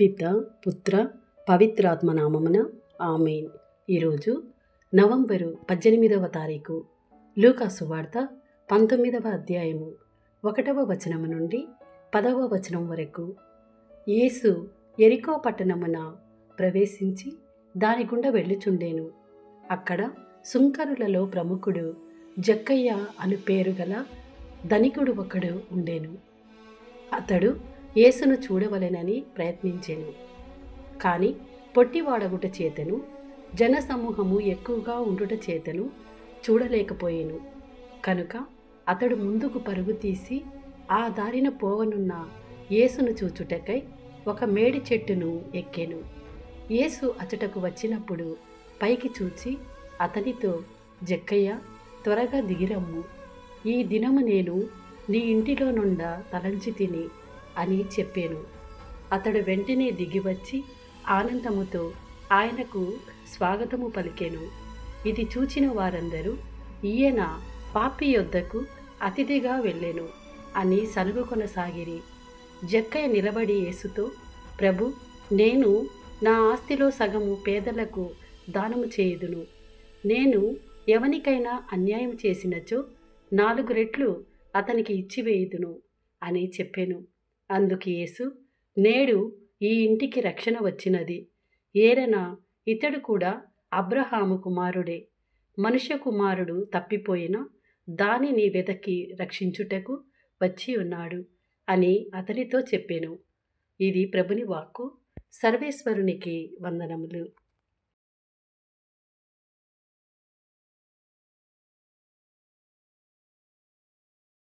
పిత పుత్ర పవిత్రాత్మ నామమున ఆమేన్. ఈరోజు నవంబరు 18వ తారీఖు. లూకా సువార్త 19వ అధ్యాయము 1వ వచనము నుండి 10వ వచనం వరకు. యేసు యెరికో పట్టణమున ప్రవేశించి దాని గుండా వెళ్ళుచుండెను. అక్కడ సుంకరులలో ప్రముఖుడు జక్కయ్య అను పేరు గల ధనికుడు ఒకడు ఉండెను. అతడు యేసును చూడవలెనని ప్రయత్నించెను. కాని పొట్టివాడగుట చేతను జనసమూహము ఎక్కువగా ఉండుట చేతను చూడలేకపోయెను. కనుక అతడు ముందుకు పరుగు తీసి ఆ దారిన పోవనున్న యేసును చూచుటకై ఒక మేడి చెట్టును ఎక్కెను. యేసు అచటకు వచ్చినప్పుడు పైకి చూచి అతనితో, జక్కయ్య, త్వరగా దిగిరమ్ము, ఈ దినము నేను నీ ఇంటిలో నుండా తలంచి తిని అని చెప్పాను. అతడు వెంటనే దిగివచ్చి ఆనందముతో ఆయనకు స్వాగతము పలికెను. ఇది చూచిన వారందరూ, ఈయన పాపి యొద్దకు అతిథిగా వెళ్ళెను అని సనుగుకొనసాగిరి. జక్కయ్య నిలబడి యేసుతో, ప్రభు, నేను నా ఆస్తిలో సగము పేదలకు దానము చేయుదును. నేను ఎవనికైనా అన్యాయం చేసినచో 4 రెట్లు అతనికి ఇచ్చివేయుదును అని చెప్పెను. అందుకు యేసు, నేడు ఈ ఇంటికి రక్షణ వచ్చినది. ఏరన ఇతడు కూడా అబ్రహాము కుమారుడే. మనుష్య కుమారుడు తప్పిపోయిన దానిని వెదకి రక్షించుటకు వచ్చి ఉన్నాడు అని అతనితో చెప్పెను. ఇది ప్రభుని వాక్కు. సర్వేశ్వరునికి వందనములు.